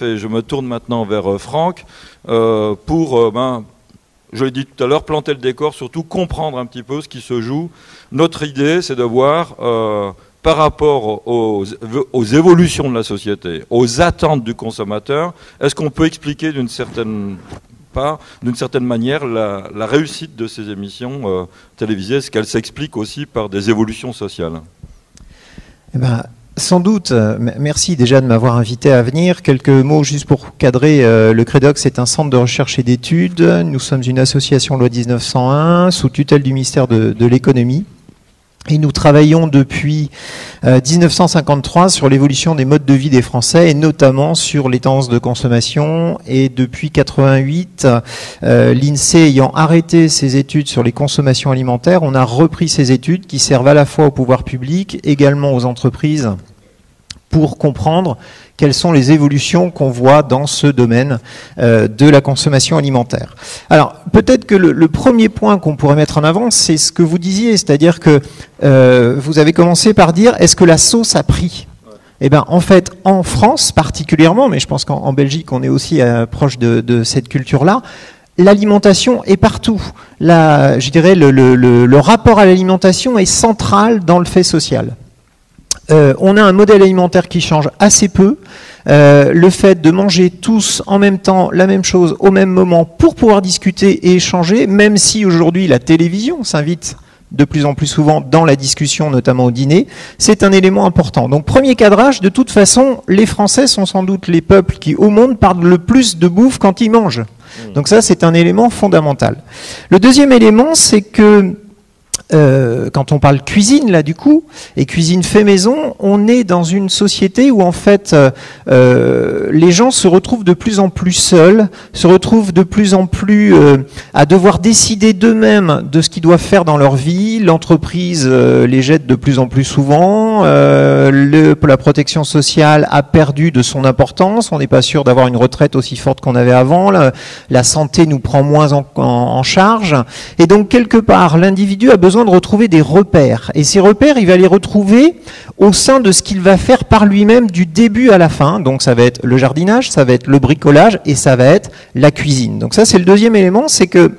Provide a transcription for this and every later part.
Et je me tourne maintenant vers Franck pour, je l'ai dit tout à l'heure, planter le décor, surtout comprendre un petit peu ce qui se joue. Notre idée, c'est de voir, par rapport aux évolutions de la société, aux attentes du consommateur, est-ce qu'on peut expliquer d'une certaine manière la réussite de ces émissions télévisées? Est-ce qu'elle s'explique aussi par des évolutions sociales? Sans doute. Merci déjà de m'avoir invité à venir. Quelques mots juste pour cadrer. Le CREDOC, c'est un centre de recherche et d'études. Nous sommes une association loi 1901 sous tutelle du ministère de l'économie. Et nous travaillons depuis 1953 sur l'évolution des modes de vie des Français et notamment sur les tendances de consommation. Et depuis 88, l'INSEE ayant arrêté ses études sur les consommations alimentaires, on a repris ces études qui servent à la fois au pouvoir public, également aux entreprises, pour comprendre quelles sont les évolutions qu'on voit dans ce domaine de la consommation alimentaire. Alors, peut-être que le premier point qu'on pourrait mettre en avant, c'est ce que vous disiez, c'est-à-dire que vous avez commencé par dire, est-ce que la sauce a pris ? Eh bien, en fait, en France particulièrement, mais je pense qu'en Belgique, on est aussi proche de cette culture-là, l'alimentation est partout. Je dirais, le rapport à l'alimentation est central dans le fait social. On a un modèle alimentaire qui change assez peu. Le fait de manger tous en même temps la même chose au même moment pour pouvoir discuter et échanger, même si aujourd'hui la télévision s'invite de plus en plus souvent dans la discussion, notamment au dîner, c'est un élément important. Donc premier cadrage, de toute façon, les Français sont sans doute les peuples qui au monde parlent le plus de bouffe quand ils mangent. Donc ça, c'est un élément fondamental. Le deuxième élément, c'est que quand on parle cuisine, là, du coup, et cuisine fait maison, on est dans une société où, en fait, les gens se retrouvent de plus en plus seuls, se retrouvent de plus en plus à devoir décider d'eux-mêmes de ce qu'ils doivent faire dans leur vie. L'entreprise les jette de plus en plus souvent. La protection sociale a perdu de son importance. On n'est pas sûr d'avoir une retraite aussi forte qu'on avait avant. La santé nous prend moins en charge. Et donc, quelque part, l'individu a besoin de retrouver des repères. Et ces repères, il va les retrouver au sein de ce qu'il va faire par lui-même du début à la fin. Donc ça va être le jardinage, ça va être le bricolage et ça va être la cuisine. Donc ça, c'est le deuxième élément, c'est que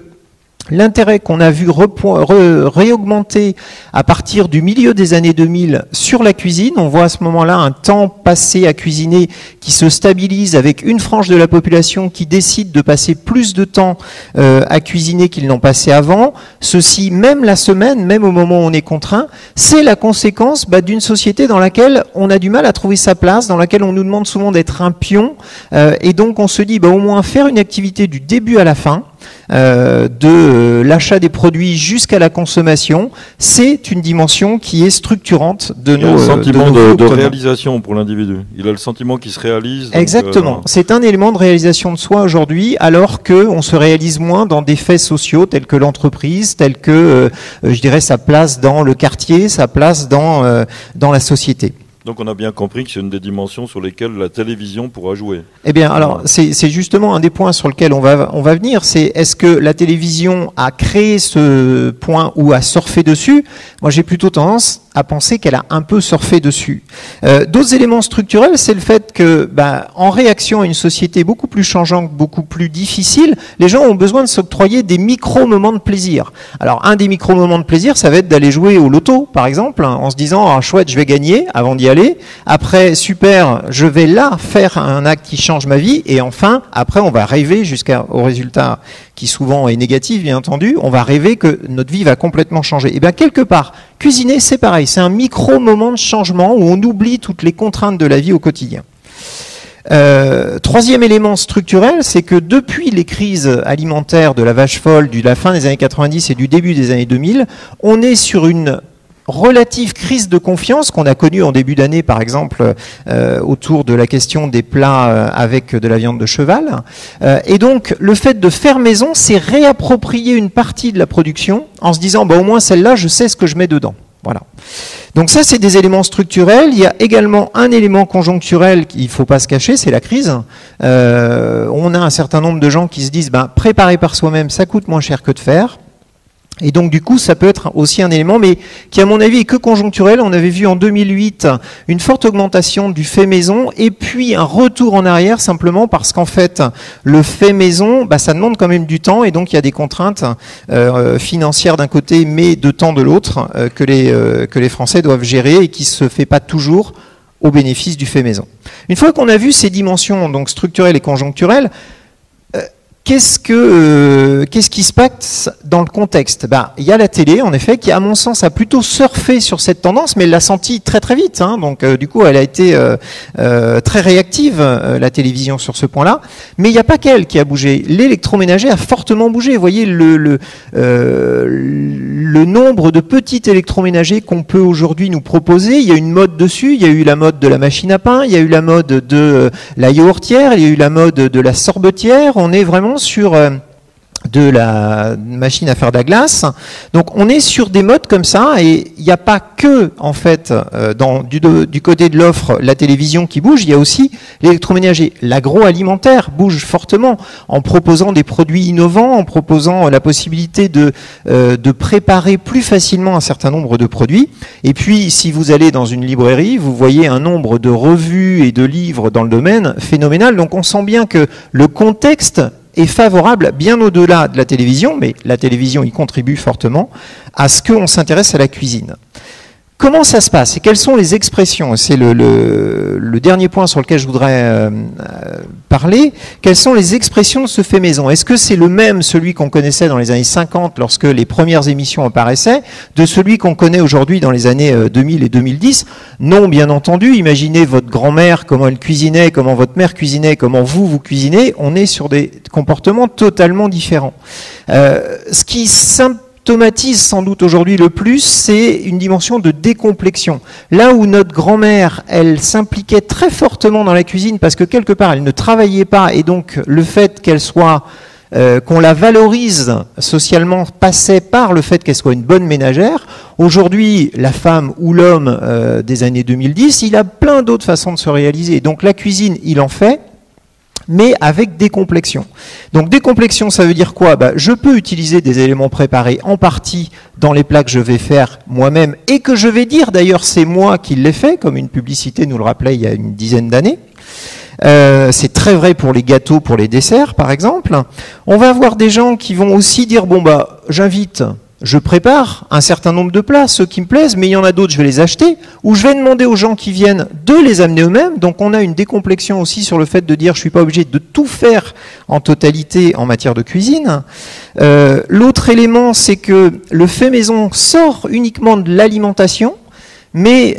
l'intérêt qu'on a vu réaugmenter à partir du milieu des années 2000 sur la cuisine, on voit à ce moment-là un temps passé à cuisiner qui se stabilise avec une frange de la population qui décide de passer plus de temps à cuisiner qu'ils n'ont passé avant. Ceci, même la semaine, même au moment où on est contraint, c'est la conséquence d'une société dans laquelle on a du mal à trouver sa place, dans laquelle on nous demande souvent d'être un pion, et donc on se dit au moins faire une activité du début à la fin, de l'achat des produits jusqu'à la consommation, c'est une dimension qui est structurante de nos... Il y a un sentiment de réalisation pour l'individu. Il a le sentiment qu'il se réalise. Exactement. C'est un élément de réalisation de soi aujourd'hui, alors qu'on se réalise moins dans des faits sociaux tels que l'entreprise, tels que, je dirais, sa place dans le quartier, sa place dans la société. Donc on a bien compris que c'est une des dimensions sur lesquelles la télévision pourra jouer. Eh bien, alors, c'est justement un des points sur lequel on va venir, c'est est-ce que la télévision a créé ce point ou a surfé dessus? Moi, j'ai plutôt tendance à penser qu'elle a un peu surfé dessus. D'autres éléments structurels, c'est le fait que, en réaction à une société beaucoup plus changeante, beaucoup plus difficile, les gens ont besoin de s'octroyer des micro-moments de plaisir. Alors, un des micro-moments de plaisir, ça va être d'aller jouer au loto, par exemple, en se disant, ah, chouette, je vais gagner, avant d'y aller. Après, super, je vais là faire un acte qui change ma vie. Et enfin, après, on va rêver jusqu'au résultat qui souvent est négatif, bien entendu. On va rêver que notre vie va complètement changer. Et bien, quelque part, cuisiner, c'est pareil. C'est un micro-moment de changement où on oublie toutes les contraintes de la vie au quotidien. Troisième élément structurel, c'est que depuis les crises alimentaires de la vache folle, de la fin des années 90 et du début des années 2000, on est sur une relative crise de confiance qu'on a connue en début d'année, par exemple, autour de la question des plats avec de la viande de cheval. Et donc, le fait de faire maison, c'est réapproprier une partie de la production en se disant, au moins celle-là, je sais ce que je mets dedans. Voilà. Donc ça, c'est des éléments structurels. Il y a également un élément conjoncturel qu'il ne faut pas se cacher, c'est la crise. On a un certain nombre de gens qui se disent, préparer par soi-même, ça coûte moins cher que de faire. Et donc du coup, ça peut être aussi un élément, mais qui à mon avis est que conjoncturel. On avait vu en 2008 une forte augmentation du fait maison, et puis un retour en arrière simplement parce qu'en fait, le fait maison, ça demande quand même du temps, et donc il y a des contraintes financières d'un côté, mais de temps de l'autre, que les Français doivent gérer et qui se fait pas toujours au bénéfice du fait maison. Une fois qu'on a vu ces dimensions donc structurelles et conjoncturelles, qu'est-ce qui se passe dans le contexte ? Il y a la télé, en effet, qui, à mon sens, a plutôt surfé sur cette tendance, mais elle l'a senti très très vite. Donc, du coup, elle a été très réactive, la télévision, sur ce point-là. Mais il n'y a pas qu'elle qui a bougé. L'électroménager a fortement bougé. Vous voyez le nombre de petits électroménagers qu'on peut aujourd'hui nous proposer. Il y a une mode dessus. Il y a eu la mode de la machine à pain. Il y a eu la mode de la yaourtière. Il y a eu la mode de la sorbetière. On est vraiment sur de la machine à faire de la glace. Donc on est sur des modes comme ça, et il n'y a pas que, en fait, du côté de l'offre, la télévision qui bouge, il y a aussi l'électroménager. L'agroalimentaire bouge fortement en proposant des produits innovants, en proposant la possibilité de préparer plus facilement un certain nombre de produits. Et puis, si vous allez dans une librairie, vous voyez un nombre de revues et de livres dans le domaine phénoménal. Donc on sent bien que le contexte est favorable, bien au-delà de la télévision, mais la télévision y contribue fortement, à ce qu'on s'intéresse à la cuisine. Comment ça se passe et quelles sont les expressions? C'est le dernier point sur lequel je voudrais parler. Quelles sont les expressions de ce fait maison? Est-ce que c'est le même, celui qu'on connaissait dans les années 50 lorsque les premières émissions apparaissaient, de celui qu'on connaît aujourd'hui dans les années 2000 et 2010? Non, bien entendu. Imaginez votre grand-mère, comment elle cuisinait, comment votre mère cuisinait, comment vous cuisinez. On est sur des comportements totalement différents. Ce qui symptomatise sans doute aujourd'hui le plus, c'est une dimension de décomplexion. Là où notre grand-mère, elle s'impliquait très fortement dans la cuisine parce que quelque part elle ne travaillait pas, et donc le fait qu'elle soit, qu'on la valorise socialement, passait par le fait qu'elle soit une bonne ménagère. Aujourd'hui, la femme ou l'homme des années 2010, il a plein d'autres façons de se réaliser. Donc la cuisine, il en fait, mais avec décomplexion. Donc décomplexion, ça veut dire quoi? Je peux utiliser des éléments préparés en partie dans les plats que je vais faire moi-même, et que je vais dire d'ailleurs c'est moi qui l'ai fait, comme une publicité nous le rappelait il y a une dizaine d'années. C'est très vrai pour les gâteaux, pour les desserts par exemple. On va avoir des gens qui vont aussi dire j'invite, je prépare un certain nombre de plats, ceux qui me plaisent, mais il y en a d'autres, je vais les acheter, ou je vais demander aux gens qui viennent de les amener eux-mêmes. Donc on a une décomplexion aussi sur le fait de dire je ne suis pas obligé de tout faire en totalité en matière de cuisine. L'autre élément, c'est que le fait maison sort uniquement de l'alimentation, mais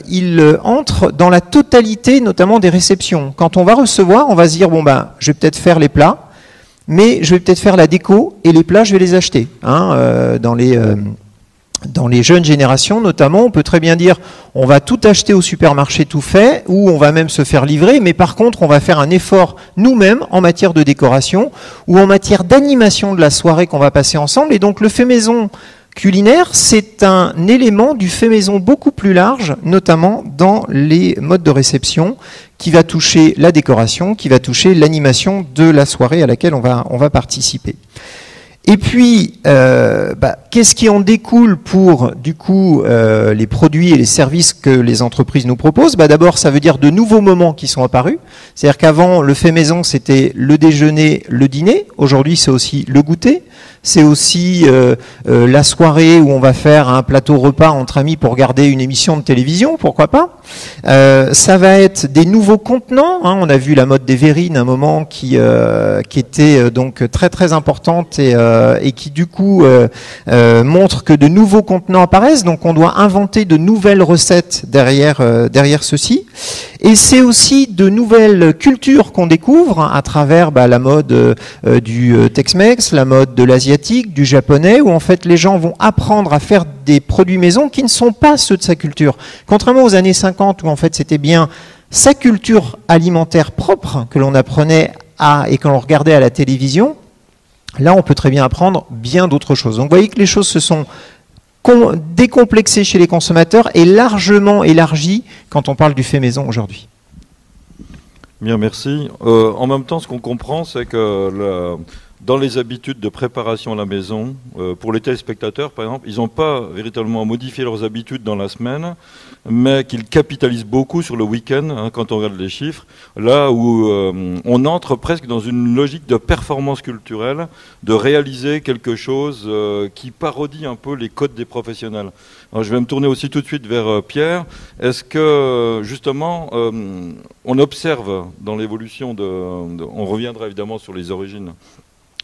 il entre dans la totalité, notamment des réceptions. Quand on va recevoir, on va se dire je vais peut-être faire les plats, mais je vais peut-être faire la déco, et les plats, je vais les acheter. Dans les jeunes générations, notamment, on peut très bien dire on va tout acheter au supermarché tout fait, ou on va même se faire livrer, mais par contre, on va faire un effort nous-mêmes en matière de décoration, ou en matière d'animation de la soirée qu'on va passer ensemble. Et donc, le fait maison culinaire, c'est un élément du fait maison beaucoup plus large, notamment dans les modes de réception, qui va toucher la décoration, qui va toucher l'animation de la soirée à laquelle on va participer. Et puis, qu'est-ce qui en découle pour, du coup, les produits et les services que les entreprises nous proposent? D'abord, ça veut dire de nouveaux moments qui sont apparus. C'est-à-dire qu'avant, le fait maison, c'était le déjeuner, le dîner. Aujourd'hui, c'est aussi le goûter. C'est aussi la soirée où on va faire un plateau repas entre amis pour regarder une émission de télévision, pourquoi pas. Ça va être des nouveaux contenants. On a vu la mode des verrines à un moment qui était donc très très importante, et qui du coup montre que de nouveaux contenants apparaissent. Donc on doit inventer de nouvelles recettes derrière ceci. Et c'est aussi de nouvelles cultures qu'on découvre à travers la mode du Tex-Mex, la mode de l'asiatique, du japonais, où en fait les gens vont apprendre à faire des produits maison qui ne sont pas ceux de sa culture. Contrairement aux années 50 où en fait c'était bien sa culture alimentaire propre que l'on apprenait et que l'on regardait à la télévision, là on peut très bien apprendre bien d'autres choses. Donc vous voyez que les choses se sont décomplexées chez les consommateurs et largement élargies quand on parle du fait maison aujourd'hui. Bien, merci. En même temps, ce qu'on comprend, c'est que dans les habitudes de préparation à la maison. Pour les téléspectateurs, par exemple, ils n'ont pas véritablement modifié leurs habitudes dans la semaine, mais qu'ils capitalisent beaucoup sur le week-end, hein, quand on regarde les chiffres, là où on entre presque dans une logique de performance culturelle, de réaliser quelque chose qui parodie un peu les codes des professionnels. Alors, je vais me tourner aussi tout de suite vers Pierre. Est-ce que, justement, on observe dans l'évolution on reviendra évidemment sur les origines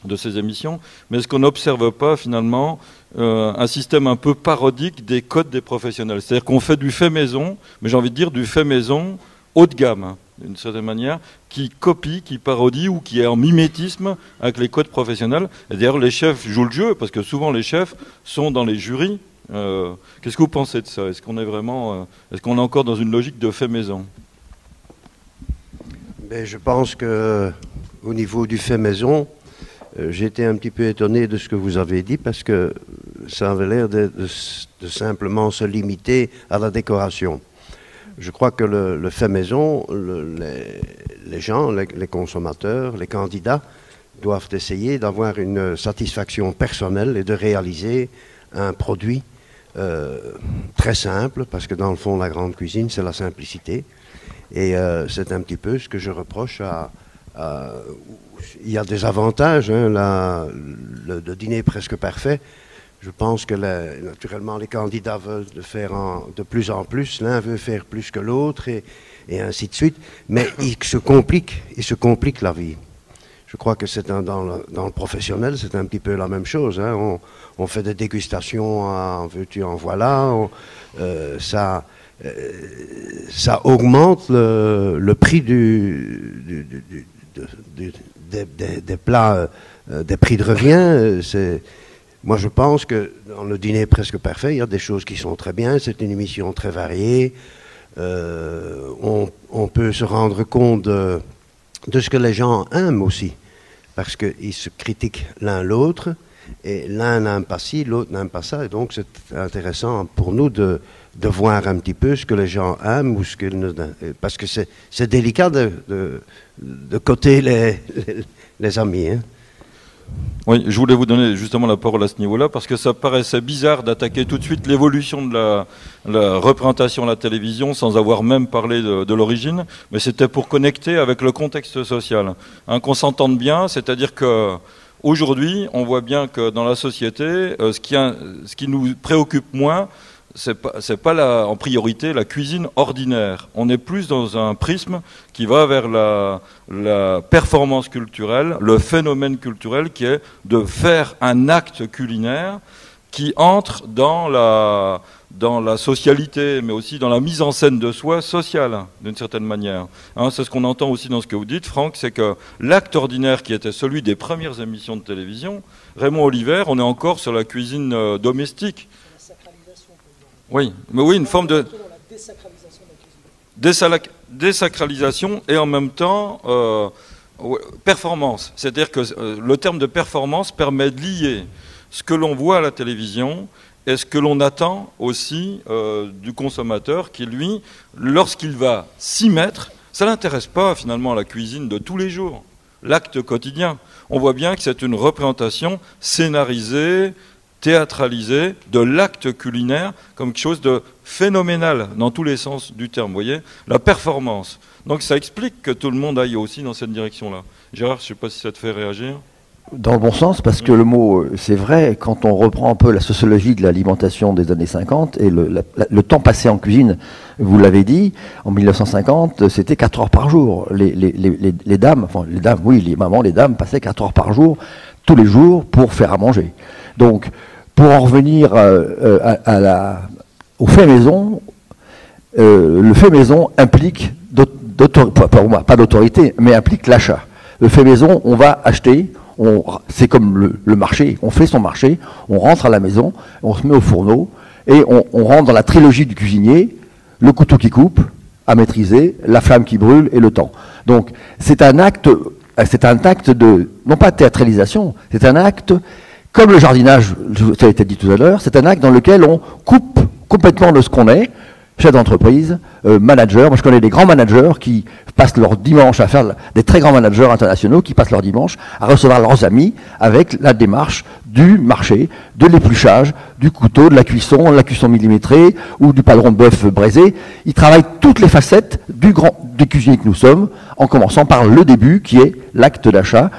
de ces émissions, mais est-ce qu'on n'observe pas finalement un système un peu parodique des codes des professionnels? C'est-à-dire qu'on fait du fait maison, mais j'ai envie de dire du fait maison haut de gamme, hein, d'une certaine manière, qui copie, qui parodie ou qui est en mimétisme avec les codes professionnels. Et d'ailleurs, les chefs jouent le jeu, parce que souvent les chefs sont dans les jurys. Qu'est-ce que vous pensez de ça? Est-ce qu'on est encore dans une logique de fait maison? Ben, je pense que au niveau du fait maison, j'ai été un petit peu étonné de ce que vous avez dit, parce que ça avait l'air de simplement se limiter à la décoration. Je crois que le fait maison, les gens, les consommateurs, les candidats doivent essayer d'avoir une satisfaction personnelle et de réaliser un produit très simple, parce que dans le fond, la grande cuisine, c'est la simplicité. Et c'est un petit peu ce que je reproche il y a des avantages, hein, le dîner presque parfait. Je pense que naturellement les candidats veulent faire de plus en plus. L'un veut faire plus que l'autre et ainsi de suite. Mais il se complique la vie. Je crois que dans le professionnel, c'est un petit peu la même chose. Hein. On fait des dégustations en veux-tu, en voilà. Ça augmente le prix des plats, des prix de revient. Moi, je pense que dans le dîner presque parfait, il y a des choses qui sont très bien. C'est une émission très variée. On peut se rendre compte de ce que les gens aiment aussi, parce qu'ils se critiquent l'un l'autre, et l'un n'aime pas ci, l'autre n'aime pas ça. Et donc, c'est intéressant pour nous de voir un petit peu ce que les gens aiment, ou ce qu'ils ne, parce que c'est délicat de coter les amis. Hein. Oui, je voulais vous donner justement la parole à ce niveau-là, parce que ça paraissait bizarre d'attaquer tout de suite l'évolution de la représentation à la télévision sans avoir même parlé de l'origine, mais c'était pour connecter avec le contexte social. Hein, qu'on s'entende bien, c'est-à-dire que aujourd'hui, on voit bien que dans la société, ce qui nous préoccupe moins, c'est pas en priorité la cuisine ordinaire. On est plus dans un prisme qui va vers la performance culturelle, le phénomène culturel qui est de faire un acte culinaire qui entre dans la socialité, mais aussi dans la mise en scène de soi sociale, d'une certaine manière. Hein, c'est ce qu'on entend aussi dans ce que vous dites, Franck, c'est que l'acte ordinaire qui était celui des premières émissions de télévision, Raymond Oliver, on est encore sur la cuisine domestique. Oui, mais oui, une forme de désacralisation et en même temps performance. C'est-à-dire que le terme de performance permet de lier ce que l'on voit à la télévision et ce que l'on attend aussi du consommateur qui, lui, lorsqu'il va s'y mettre, ça ne l'intéresse pas finalement à la cuisine de tous les jours, l'acte quotidien. On voit bien que c'est une représentation scénarisée, théâtralisé de l'acte culinaire comme quelque chose de phénoménal dans tous les sens du terme, vous voyez, la performance. Donc ça explique que tout le monde aille aussi dans cette direction-là. Gérard, je ne sais pas si ça te fait réagir. Dans le bon sens, parce que le mot, c'est vrai, quand on reprend un peu la sociologie de l'alimentation des années 50 et le temps passé en cuisine, vous l'avez dit, en 1950, c'était 4 heures par jour. Les dames, enfin les dames, oui, les mamans, les dames passaient 4 heures par jour, tous les jours, pour faire à manger. Donc, pour en revenir au fait maison, le fait maison implique, pour moi, pas d'autorité, mais implique l'achat. Le fait maison, on va acheter, c'est comme le marché, on fait son marché, on rentre à la maison, on se met au fourneau, et on rentre dans la trilogie du cuisinier, le couteau qui coupe, à maîtriser, la flamme qui brûle et le temps. Donc, c'est un acte de, non pas de théâtralisation, c'est un acte, comme le jardinage, ça a été dit tout à l'heure, c'est un acte dans lequel on coupe complètement de ce qu'on est, chefs d'entreprise, managers. Moi, je connais des grands managers qui passent leur dimanche à faire, des très grands managers internationaux qui passent leur dimanche à recevoir leurs amis avec la démarche du marché, de l'épluchage, du couteau, de la cuisson millimétrée ou du padron de bœuf braisé. Ils travaillent toutes les facettes des cuisiniers que nous sommes, en commençant par le début qui est l'acte d'achat.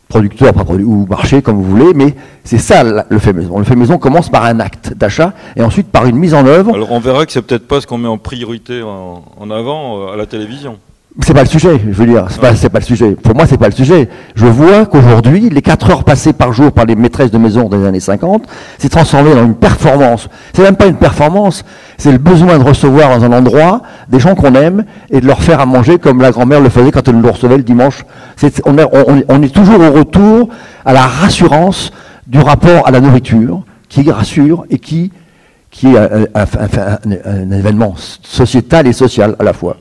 Producteur, pas produit, ou marché, comme vous voulez, mais c'est ça le fait maison. Le fait maison commence par un acte d'achat et ensuite par une mise en œuvre. Alors on verra que c'est peut-être pas ce qu'on met en priorité en avant à la télévision. C'est pas le sujet, je veux dire, c'est pas le sujet. Pour moi, c'est pas le sujet. Je vois qu'aujourd'hui, les 4 heures passées par jour par les maîtresses de maison des années 50, c'est transformé dans une performance. C'est même pas une performance, c'est le besoin de recevoir dans un endroit des gens qu'on aime et de leur faire à manger comme la grand-mère le faisait quand elle nous recevait le dimanche. On est toujours au retour à la rassurance du rapport à la nourriture, qui rassure et qui est un événement sociétal et social à la fois.